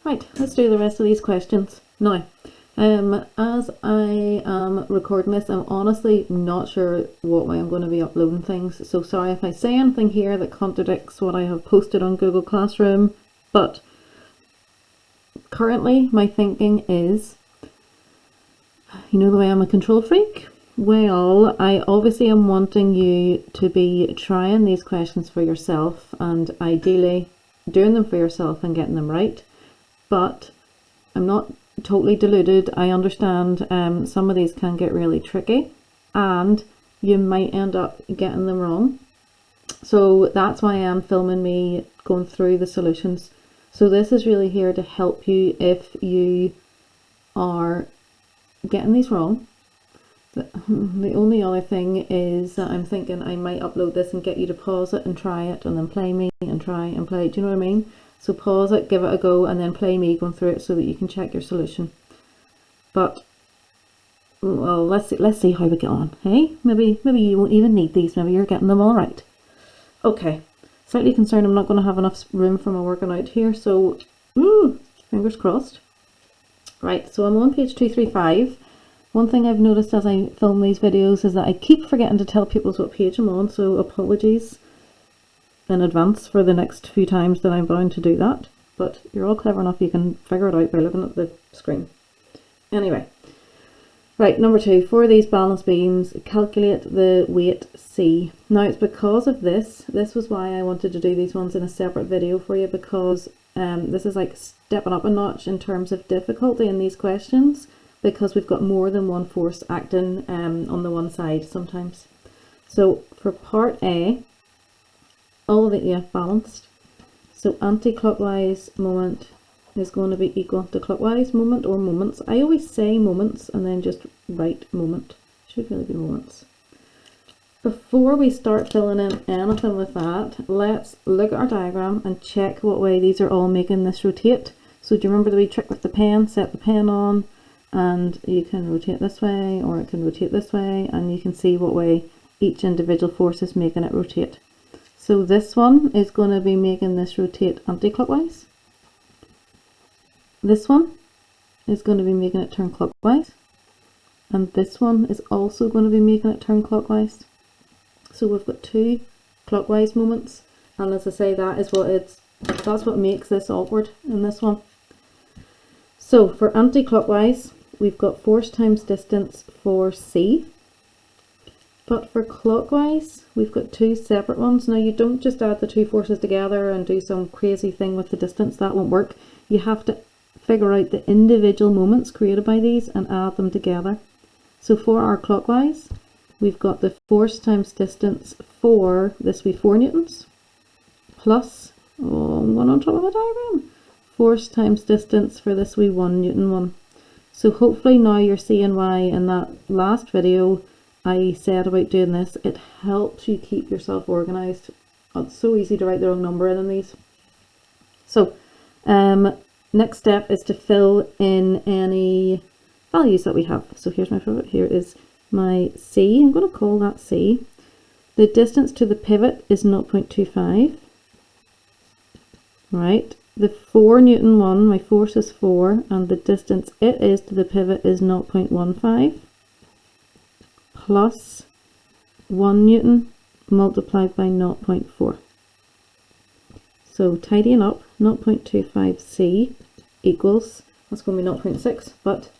Right, let's do the rest of these questions. Now, as I am recording this, I'm honestly not sure what way I'm going to be uploading things. So sorry if I say anything here that contradicts what I have posted on Google Classroom. But currently my thinking is, you know the way I'm a control freak? Well, I obviously am wanting you to be trying these questions for yourself and ideally doing them for yourself and getting them right. But I'm not totally deluded. I understand some of these can get really tricky and you might end up getting them wrong. So that's why I'm filming me going through the solutions. So this is really here to help you if you are getting these wrong. The only other thing is that I'm thinking I might upload this and get you to pause it and try it and then play me and try and play. Do you know what I mean? So pause it, give it a go, and then play me going through it so that you can check your solution. But well, let's see how we get on. Hey, maybe you won't even need these. Maybe you're getting them all right. Okay, slightly concerned I'm not going to have enough room for my working out here. So, fingers crossed. Right, so I'm on page 235. One thing I've noticed as I film these videos is that I keep forgetting to tell people what page I'm on, so apologies in advance for the next few times that I'm bound to do that. But you're all clever enough, you can figure it out by looking at the screen. Anyway, right, number 2, for these balance beams, calculate the weight C. Now it's because of this was why I wanted to do these ones in a separate video for you, because this is like stepping up a notch in terms of difficulty in these questions, because we've got more than one force acting on the one side sometimes. So for part A, all of it balanced. So anti-clockwise moment is going to be equal to clockwise moment or moments. I always say moments and then just write moment. Should really be moments. Before we start filling in anything with that, let's look at our diagram and check what way these are all making this rotate. So do you remember the wee trick with the pen? Set the pen on and you can rotate this way or it can rotate this way, and you can see what way each individual force is making it rotate. So this one is going to be making this rotate anti-clockwise. This one is going to be making it turn clockwise. And this one is also going to be making it turn clockwise. So we've got 2 clockwise moments. And as I say, that's what makes this awkward in this one. So for anti-clockwise, we've got force times distance for C. But for clockwise, we've got 2 separate ones. Now you don't just add the 2 forces together and do some crazy thing with the distance. That won't work. You have to figure out the individual moments created by these and add them together. So for our clockwise, we've got the force times distance for this wee 4 newtons plus, I'm going on top of a diagram, force times distance for this wee 1 newton one. So hopefully now you're seeing why in that last video I said about doing this. It helps you keep yourself organized. It's so easy to write the wrong number in these. So next step is to fill in any values that we have. So here's my pivot. Here is my C. I'm going to call that C. The distance to the pivot is 0.25. Right. The 4 newton one, my force is 4, and the distance it is to the pivot is 0.15. Plus 1 newton multiplied by 0.4. So tidying up, 0.25 C equals, that's going to be 0.6, but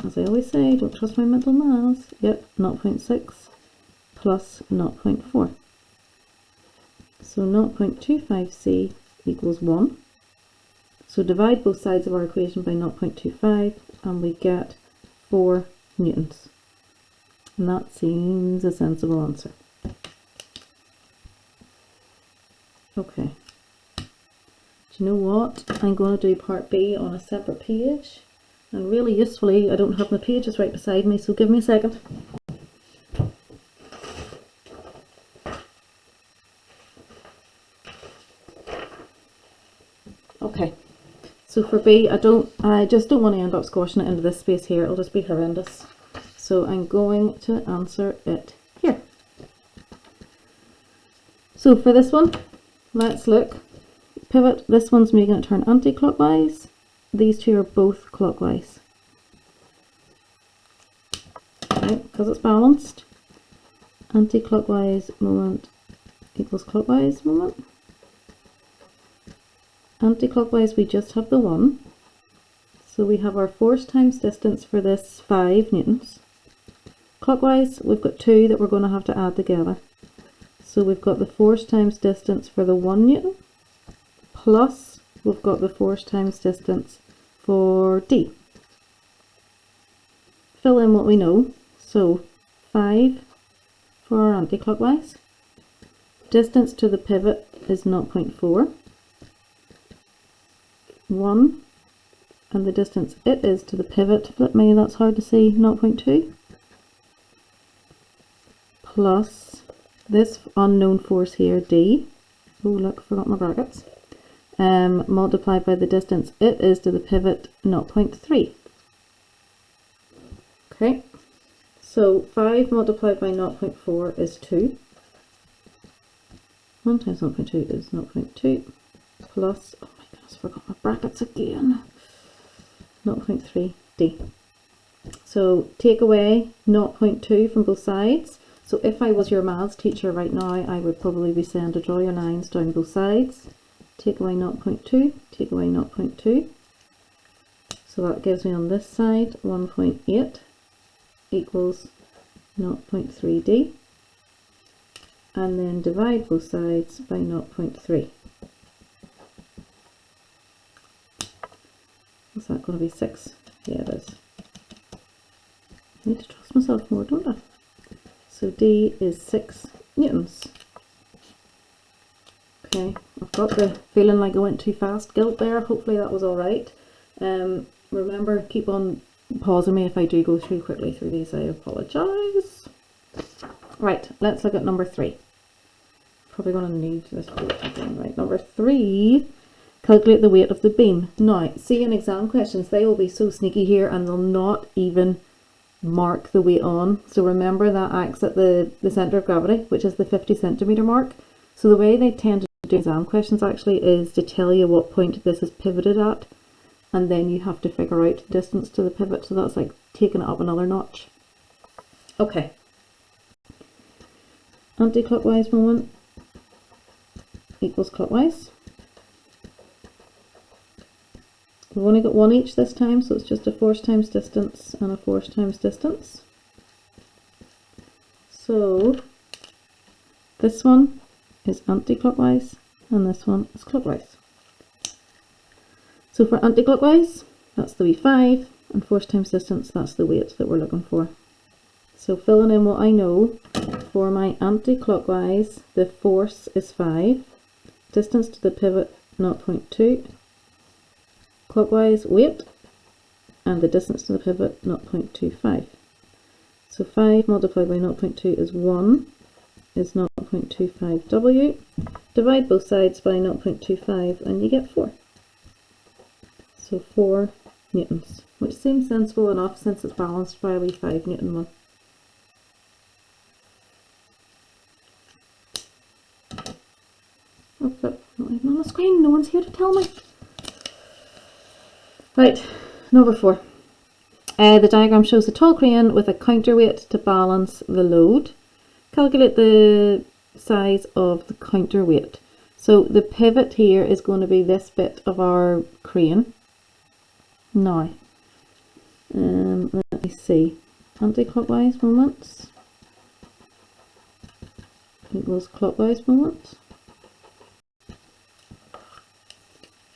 as I always say, don't trust my mental maths. Yep, 0.6 plus 0.4. So 0.25 C equals 1. So divide both sides of our equation by 0.25 and we get 4 newtons. And that seems a sensible answer. Okay. Do you know what? I'm going to do part B on a separate page. And really usefully, I don't have my pages right beside me, so give me a second. Okay. So for B, I just don't want to end up squashing it into this space here. It'll just be horrendous. So I'm going to answer it here. So for this one, let's look. Pivot, this one's making it turn anti-clockwise. these two are both clockwise. Okay, because it's balanced. Anti-clockwise moment equals clockwise moment. Anti-clockwise, we just have the 1. So we have our force times distance for this 5 newtons. Clockwise, we've got 2 that we're going to have to add together. So we've got the force times distance for the 1 newton, plus we've got the force times distance for D. Fill in what we know. So 5 for our anti-clockwise. Distance to the pivot is 0.4. 1, and the distance it is to the pivot, flip me, that's hard to see, 0.2, plus this unknown force here, D, oh look, forgot my brackets, multiplied by the distance it is to the pivot, 0.3. Okay, so 5 multiplied by 0.4 is 2. 1 times 0.2 is 0.2, plus, oh my goodness, forgot my brackets again, 0.3 D. So take away 0.2 from both sides. So if I was your maths teacher right now, I would probably be saying to draw your lines down both sides. Take away 0.2, take away 0.2. So that gives me on this side 1.8 equals 0.3 D. And then divide both sides by 0.3. Is that going to be 6? Yeah, it is. I need to trust myself more, don't I? So D is 6 newtons. Okay, I've got the feeling like I went too fast guilt there. Hopefully that was alright. Remember, keep on pausing me if I do go through quickly through these. I apologise. Right, let's look at number 3. Probably going to need this board again. Right, number 3. Calculate the weight of the beam. Now, see in exam questions, they will be so sneaky here and they'll not even mark the weight on. So remember that acts at the centre of gravity, which is the 50 centimetre mark. So the way they tend to do exam questions actually is to tell you what point this is pivoted at, and then you have to figure out the distance to the pivot. So that's like taking it up another notch. Okay. Anti-clockwise moment equals clockwise. We've only got 1 each this time, so it's just a force times distance and a force times distance. So this one is anti-clockwise and this one is clockwise. So for anti-clockwise, that's the V5, and force times distance, that's the weight that we're looking for. So filling in what I know, for my anti-clockwise, the force is 5, distance to the pivot 0.2, clockwise weight, and the distance to the pivot 0.25. So 5 multiplied by 0.2 is 1, is 0.25 W. Divide both sides by 0.25 and you get 4. So 4 newtons, which seems sensible enough since it's balanced by a wee 5 newton one. Oh flip, not even on the screen, no one's here to tell me. Right, number 4. The diagram shows a tall crane with a counterweight to balance the load. Calculate the size of the counterweight. So the pivot here is going to be this bit of our crane. Now, let me see. Anti-clockwise moments equals clockwise moments.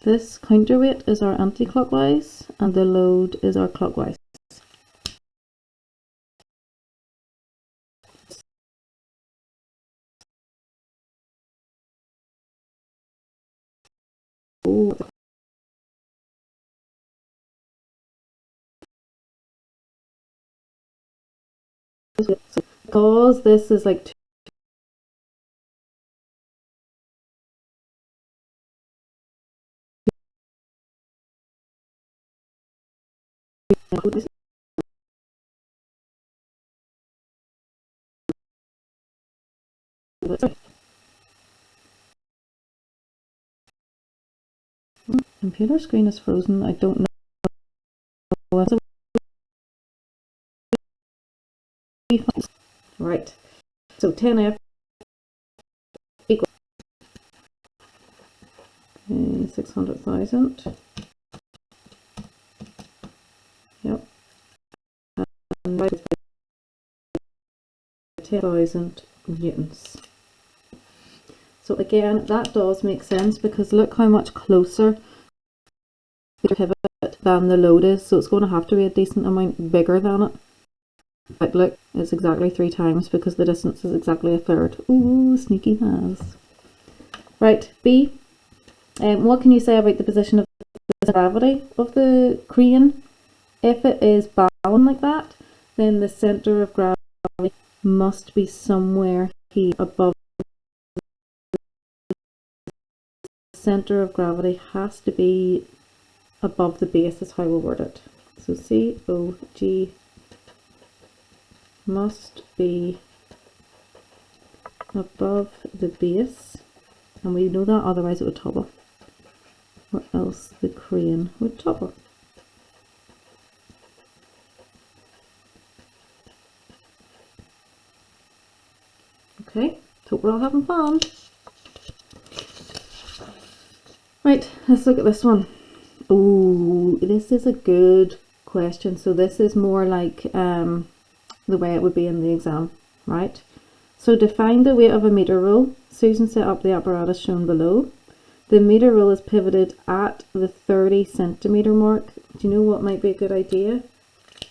This counterweight is our anti-clockwise and the load is our clockwise. Oh. So because this is like Computer screen is frozen. I don't know. Right. So 10F equals 600,000. Yep. And by 10,000 newtons. So again, that does make sense because look how much closer the pivot than the load is. So it's going to have to be a decent amount bigger than it. But look, it's exactly 3 times because the distance is exactly a third. Ooh, sneaky has. Right, B. What can you say about the position of the gravity of the crane? If it is balanced like that, then the centre of gravity must be somewhere here above. The centre of gravity has to be above the base, is how we'll word it. So COG must be above the base, and we know that, otherwise it would topple, or else the crane would topple. Okay, hope we're all having fun. Right, let's look at this one. Oh, this is a good question. So this is more like the way it would be in the exam, right? So to find the weight of a meter rule, Susan set up the apparatus shown below. The meter rule is pivoted at the 30 centimeter mark. Do you know what might be a good idea?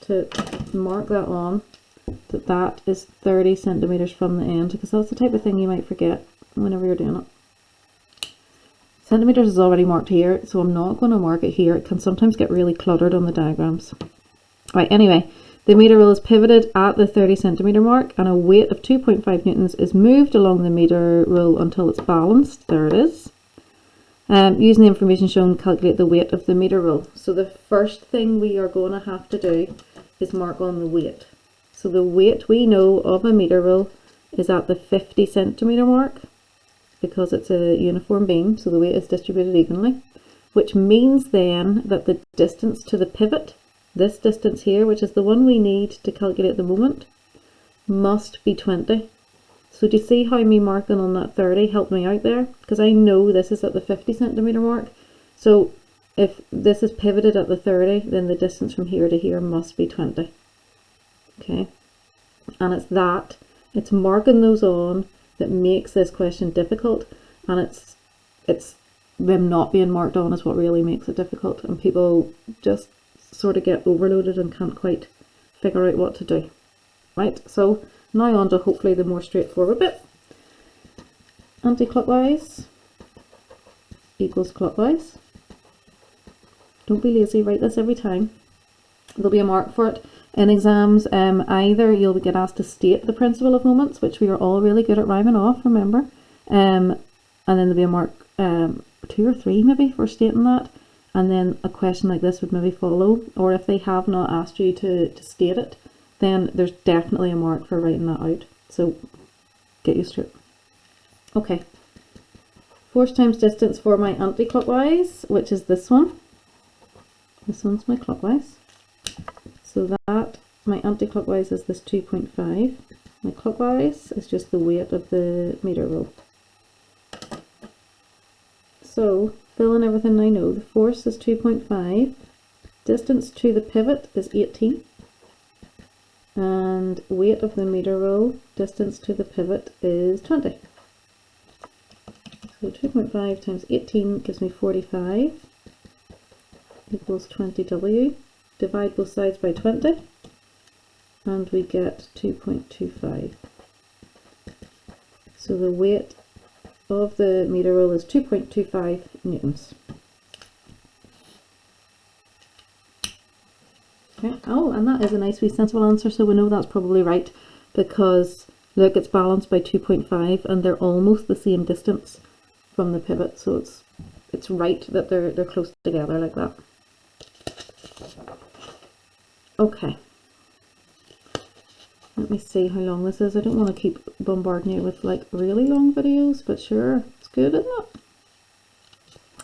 To mark that on, that is 30 centimeters from the end, because that's the type of thing you might forget whenever you're doing it. Centimeters is already marked here, so I'm not going to mark it here. It can sometimes get really cluttered on the diagrams. Right, anyway, the meter rule is pivoted at the 30 centimeter mark, and a weight of 2.5 newtons is moved along the meter rule until it's balanced. There it is. Using the information shown, calculate the weight of the meter rule. So the first thing we are going to have to do is mark on the weight. So the weight we know of a meter rule is at the 50 centimeter mark, because it's a uniform beam, so the weight is distributed evenly, which means then that the distance to the pivot, this distance here, which is the one we need to calculate the moment, must be 20. So do you see how me marking on that 30 helped me out there? Because I know this is at the 50 centimeter mark. So if this is pivoted at the 30, then the distance from here to here must be 20. Okay, and it's marking those on that makes this question difficult, and it's them not being marked on is what really makes it difficult, and people just sort of get overloaded and can't quite figure out what to do. Right, so now on to hopefully the more straightforward bit. Anti-clockwise equals clockwise. Don't be lazy, write this every time. There'll be a mark for it. In exams, either you'll get asked to state the principle of moments, which we are all really good at rhyming off, remember, and then there'll be a mark 2 or 3 maybe for stating that, and then a question like this would maybe follow, or if they have not asked you to state it, then there's definitely a mark for writing that out, so get used to it. Okay, force times distance for my anti-clockwise, which is this one. This one's my clockwise. So that, my anti-clockwise is this 2.5. My clockwise is just the weight of the meter rule. So, fill in everything I know. The force is 2.5. Distance to the pivot is 18. And weight of the meter rule, distance to the pivot is 20. So 2.5 times 18 gives me 45. Equals 20W. Divide both sides by 20 and we get 2.25. So the weight of the meter rule is 2.25 newtons. Okay. Oh, and that is a nice wee sensible answer, so we know that's probably right, because look, it's balanced by 2.5 and they're almost the same distance from the pivot, so it's right that they're close together like that. Okay, let me see how long this is. I don't want to keep bombarding you with like really long videos, but sure, it's good, isn't it?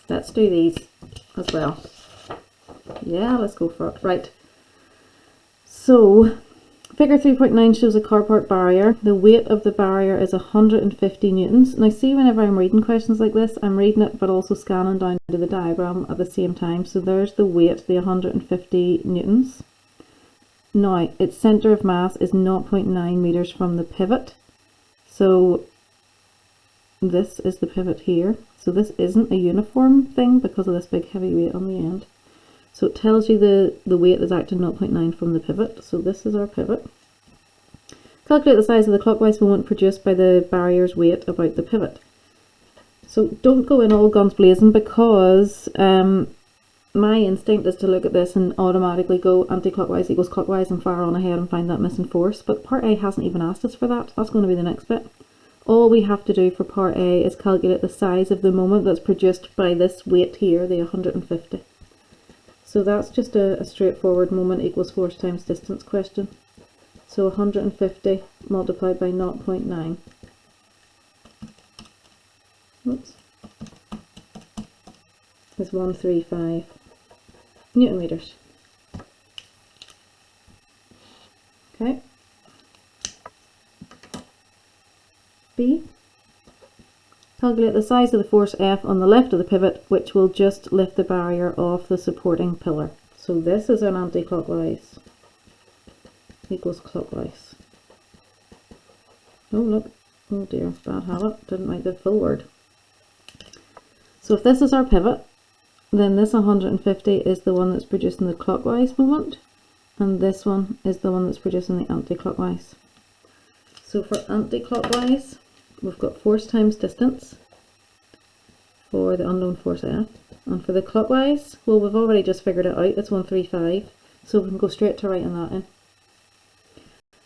Let's do these. as well. Yeah, let's go for it. Right. So, figure 3.9 shows a car park barrier. The weight of the barrier is 150 newtons. Now see, whenever I'm reading questions like this, I'm reading it but also scanning down to the diagram at the same time. So there's the weight, the 150 newtons. Now, its centre of mass is 0.9 meters from the pivot. So this is the pivot here. So this isn't a uniform thing because of this big heavy weight on the end. So it tells you the weight is actually 0.9 from the pivot. So this is our pivot. Calculate the size of the clockwise moment produced by the barrier's weight about the pivot. So don't go in all guns blazing, because my instinct is to look at this and automatically go anti-clockwise equals clockwise and fire on ahead and find that missing force. But part A hasn't even asked us for that. That's going to be the next bit. All we have to do for part A is calculate the size of the moment that's produced by this weight here, the 150. So that's just a straightforward moment equals force times distance question. So 150 multiplied by 0.9. Oops. Is 135 Newton meters. Okay. B. Calculate the size of the force F on the left of the pivot, which will just lift the barrier off the supporting pillar. So this is an anti-clockwise equals clockwise. Oh look, oh dear, bad habit, didn't write the full word. So if this is our pivot, then this 150 is the one that's producing the clockwise moment, and this one is the one that's producing the anti-clockwise. So for anti-clockwise, we've got force times distance for the unknown force F, and for the clockwise, well, we've already just figured it out, it's 135, so we can go straight to writing that in.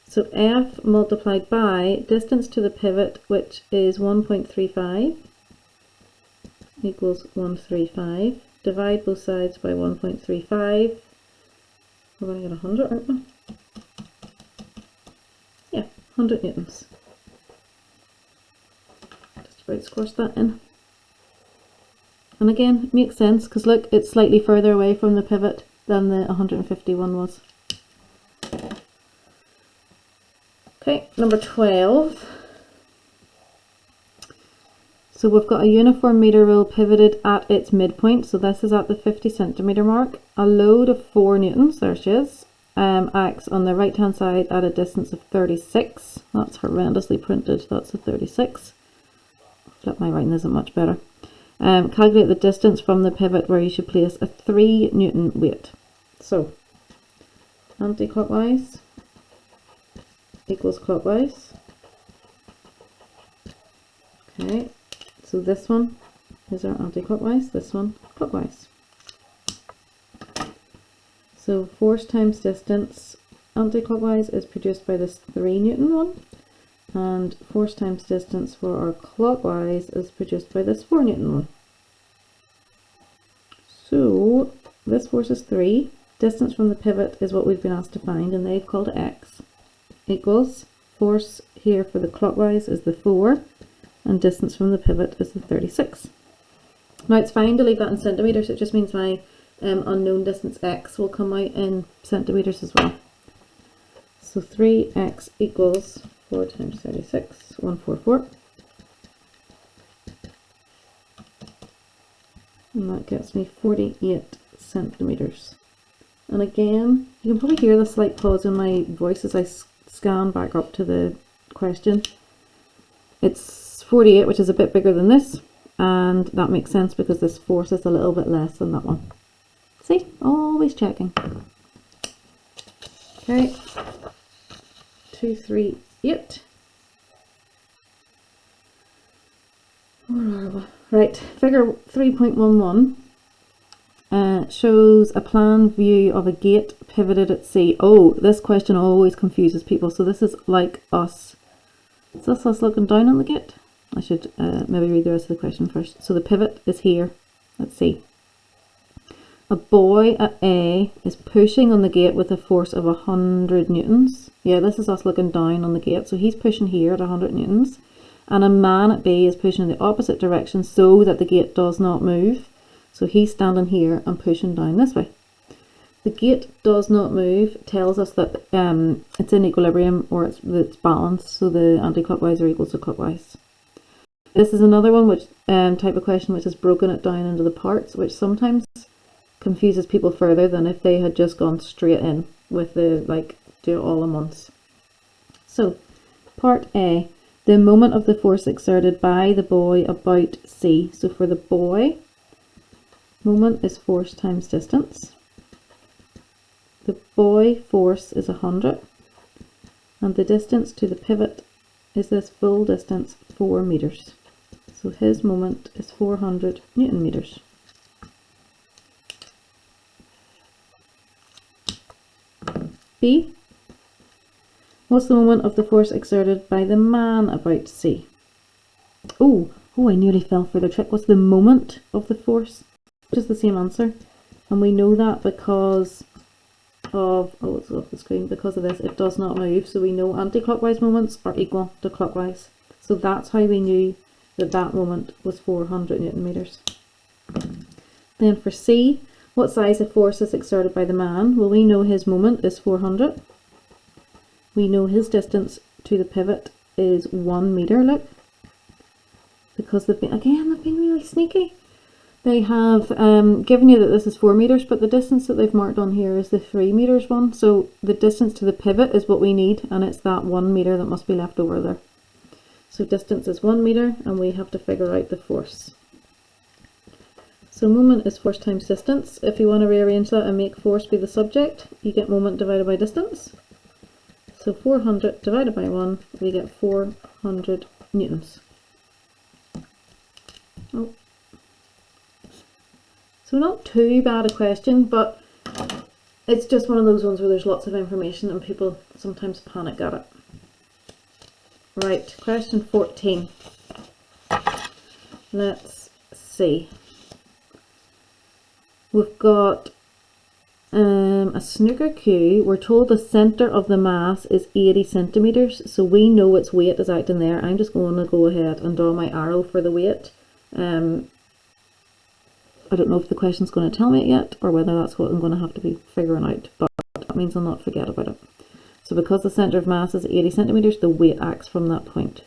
So F multiplied by distance to the pivot, which is 1.35, equals 135. Divide both sides by 1.35. We're going to get 100, aren't we? Yeah, 100 newtons. Just about squash that in. And again, it makes sense because look, it's slightly further away from the pivot than the 151 was. Okay, number 12. So we've got a uniform meter rule pivoted at its midpoint. So this is at the 50 centimeter mark. A load of 4 newtons, there she is, acts on the right hand side at a distance of 36. That's horrendously printed, that's a 36. Flip, my writing isn't much better. Calculate the distance from the pivot where you should place a 3 newton weight. So anti-clockwise equals clockwise. Okay, so this one is our anti-clockwise, this one clockwise. So force times distance, anti-clockwise is produced by this 3 newton one, and force times distance for our clockwise is produced by this 4 newton one. So this force is 3, distance from the pivot is what we've been asked to find, and they've called x, equals force here for the clockwise is the 4, and distance from the pivot is the 36. Now it's fine to leave that in centimetres, it just means my unknown distance x will come out in centimetres as well. So 3x equals 4 times 36, 144. And that gets me 48 centimetres. And again, you can probably hear the slight pause in my voice as I scan back up to the question. It's 48, which is a bit bigger than this, and that makes sense because this force is a little bit less than that one. See, always checking. Okay, 2, 3, 8. Where are we? Right, figure 3.11 shows a plan view of a gate pivoted at C. Oh, this question always confuses people. So this is like us. Is this us looking down on the gate? I should maybe read the rest of the question first. So the pivot is here at C. A boy at A is pushing on the gate with a force of 100 newtons. Yeah, this is us looking down on the gate. So he's pushing here at 100 newtons. And a man at B is pushing in the opposite direction so that the gate does not move. So he's standing here and pushing down this way. The gate does not move, tells us that it's in equilibrium or it's balanced, so the anti-clockwise are equal to clockwise. This is another one which type of question which has broken it down into the parts, which sometimes confuses people further than if they had just gone straight in with the do it all in once. So part A, the moment of the force exerted by the boy about C. So for the boy, moment is force times distance. The boy force is 100, and the distance to the pivot is this full distance, 4 meters. So his moment is 400 Newton meters. B, what's the moment of the force exerted by the man about C? Oh, I nearly fell for the trick. What's the moment of the force? Which is the same answer. And we know that because of, it's off the screen, because of this, it does not move. So we know anti-clockwise moments are equal to clockwise. So that's how we knew that that moment was 400 Newton meters. Then for C, what size of force is exerted by the man? Well, we know his moment is 400. We know his distance to the pivot is 1 meter, look. Because they've been really sneaky. They have given you that this is 4 meters, but the distance that they've marked on here is the 3 meters one. So the distance to the pivot is what we need, and it's that 1 meter that must be left over there. So distance is 1 meter, and we have to figure out the force. So moment is force times distance. If you want to rearrange that and make force be the subject, you get moment divided by distance. So 400 divided by 1, we get 400 newtons. Oh. So not too bad a question, but it's just one of those ones where there's lots of information and people sometimes panic at it. Right, question 14. Let's see. We've got a snooker cue. We're told the centre of the mass is 80 centimetres, so we know its weight is acting there. I'm just going to go ahead and draw my arrow for the weight. I don't know if the question's going to tell me it yet, or whether that's what I'm going to have to be figuring out, but that means I'll not forget about it. So because the centre of mass is 80 centimetres, the weight acts from that point.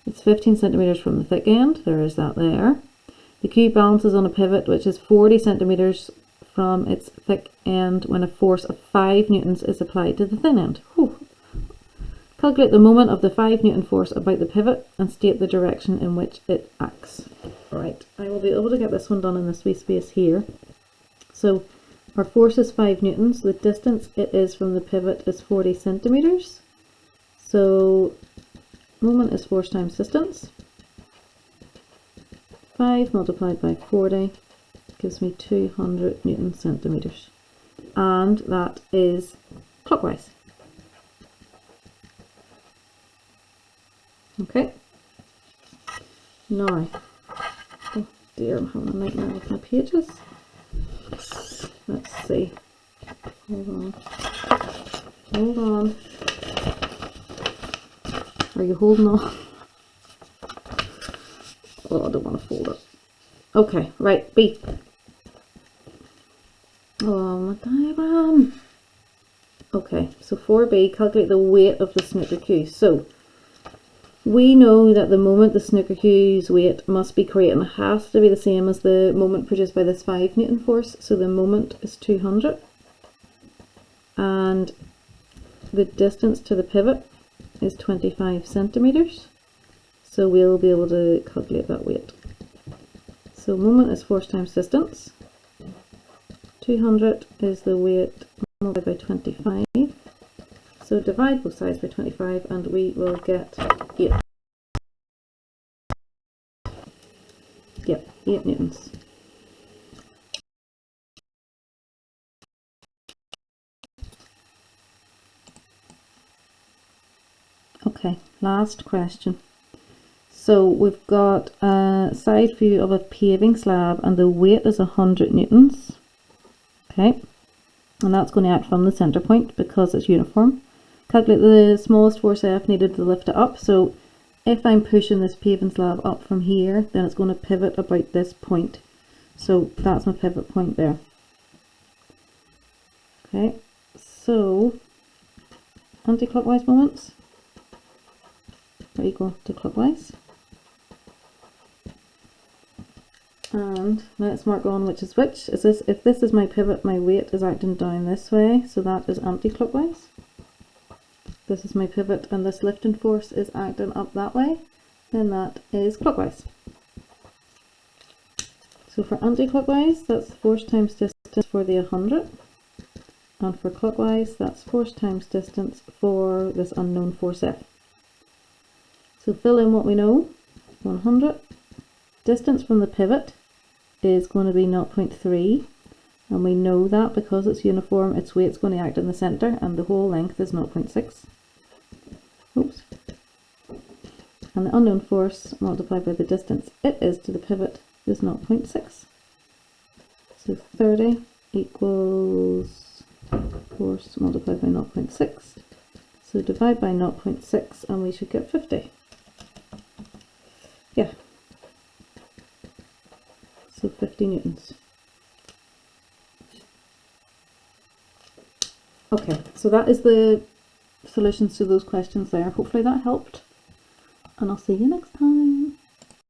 It's 15 centimetres from the thick end, there is that there. The cue balances on a pivot which is 40 centimetres from its thick end when a force of 5 newtons is applied to the thin end. Whew. Calculate the moment of the 5 newton force about the pivot and state the direction in which it acts. Right, I will be able to get this one done in this wee space here. So our force is 5 newtons, the distance it is from the pivot is 40 centimetres. So moment is force times distance. 5 multiplied by 40 gives me 200 Newton centimetres. And that is clockwise. Okay. Now, oh dear, I'm having a nightmare with my pages. Let's see. Hold on. Hold on. Are you holding on? Oh, I don't want to fold it. Okay, right, B. Oh, my diagram. Okay, so 4B, calculate the weight of the snooker cue. So, we know that the moment the snooker cue's weight must be creating has to be the same as the moment produced by this 5 Newton force. So the moment is 200. And the distance to the pivot is 25 centimetres. So we'll be able to calculate that weight. So moment is force times distance. 200 is the weight multiplied by 25. So divide both sides by 25 and we will get 8. Yep, 8 newtons. Okay, last question. So we've got a side view of a paving slab and the weight is 100 newtons. Okay, and that's going to act from the centre point because it's uniform. Calculate the smallest force F needed to lift it up. So if I'm pushing this paving slab up from here, then it's going to pivot about this point. So that's my pivot point there. Okay, so anti-clockwise moments are equal to clockwise. And let's mark on which is which. Is this, if this is my pivot, my weight is acting down this way, so that is anti-clockwise. This is my pivot and this lifting force is acting up that way, then that is clockwise. So for anti-clockwise, that's force times distance for the 100. And for clockwise, that's force times distance for this unknown force F. So fill in what we know. 100. Distance from the pivot is going to be 0.3. And we know that because it's uniform, its weight's going to act in the centre, and the whole length is 0.6. Oops. And the unknown force multiplied by the distance it is to the pivot is 0.6. So 30 equals force multiplied by 0.6. So divide by 0.6 and we should get 50. Yeah. So 50 newtons. Okay, so that is the solutions to those questions there. Hopefully that helped. And I'll see you next time.